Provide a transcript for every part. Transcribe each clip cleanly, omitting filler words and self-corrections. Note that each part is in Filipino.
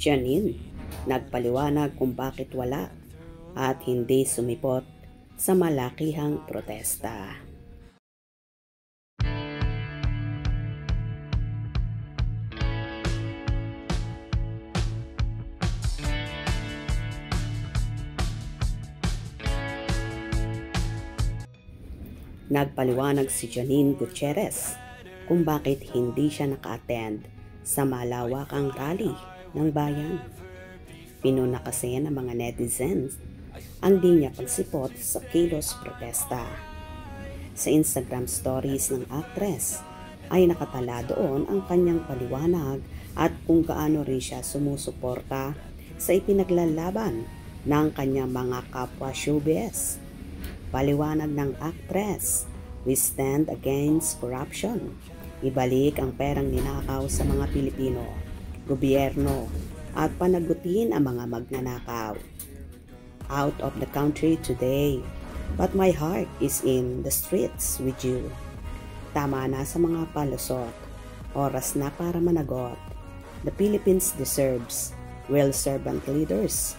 Janine nagpaliwanag kung bakit wala at hindi sumipot sa malakihang protesta. Nagpaliwanag si Janine Gutierrez kung bakit hindi siya naka-attend sa malawakang rally ng bayan. Pinuna kasi ng mga netizens ang di niya pagsipot sa kilos protesta. Sa Instagram stories ng actress ay nakatala doon ang kanyang paliwanag at kung gaano rin siya sumusuporta sa ipinaglalaban ng kanyang mga kapwa showbiz. Paliwanag ng actress, "We stand against corruption. Ibalik ang perang ninakaw sa mga Pilipino, gobyerno, at panagutin ang mga magnanakaw. Out of the country today, but my heart is in the streets with you. Tama na sa mga palusot. Oras na para managot. The Philippines deserves real servant leaders.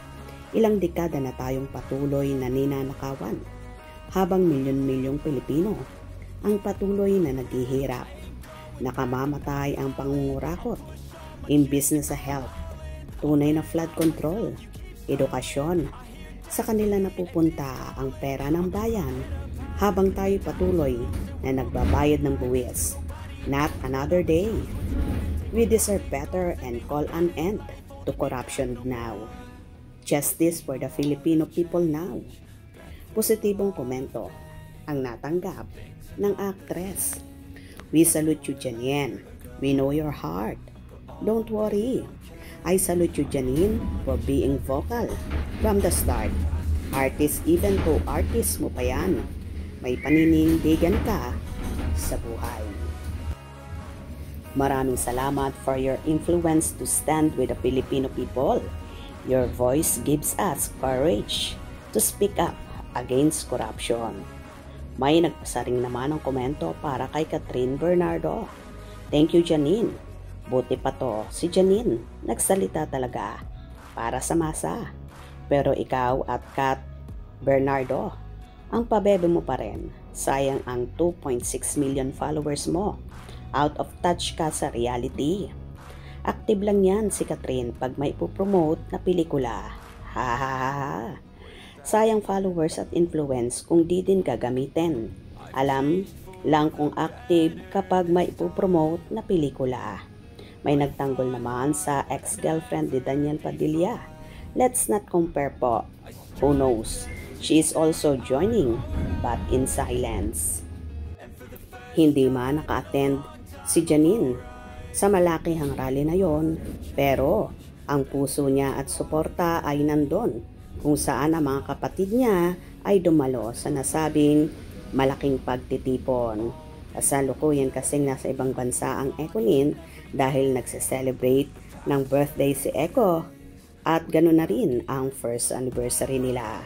Ilang dekada na tayong patuloy na ninanakawan, habang milyon-milyong Pilipino ang patuloy na naghihirap. Nakamamatay ang pangungurakot, imbis na sa health, tunay na flood control, edukasyon. Sa kanila napupunta ang pera ng bayan habang tayo patuloy na nagbabayad ng buwis. Not another day. We deserve better and call an end to corruption now. Justice for the Filipino people now." Positibong komento ang natanggap ng actress. "We salute you, Janine. We know your heart. Don't worry. I salute you, Janine, for being vocal from the start. Artist even to artist mo pa yan. May paninindigan ka sa buhay. Maraming salamat for your influence to stand with the Filipino people. Your voice gives us courage to speak up against corruption." May nagpasaring naman ng komento para kay Catherine Bernardo. "Thank you, Janine. Buti pa to, si Janine nagsalita talaga para sa masa. Pero ikaw at Cat Bernardo, ang pabebe mo pa rin. Sayang ang 2.6 million followers mo. Out of touch ka sa reality. Active lang yan si Catherine pag may ipopromote na pelikula. Ha ha ha ha. Sayang followers at influence kung di din gagamitin. Alam lang kung active kapag may ipopromote na pelikula." May nagtanggol naman sa ex-girlfriend ni Daniel Padilla. "Let's not compare po. Who knows? She is also joining, but in silence." Hindi man naka-attend si Janine sa malakihang rally na yon, pero ang puso niya at suporta ay nandun, kung saan ang mga kapatid niya ay dumalo sa nasabing malaking pagtitipon. Kasalukuyan kasing nasa ibang bansa ang Econin dahil nagse-celebrate ng birthday si Eco at ganoon na rin ang first anniversary nila.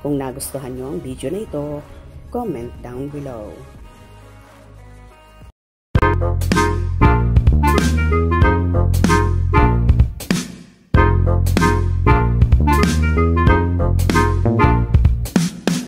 Kung nagustuhan nyo ang video na ito, comment down below.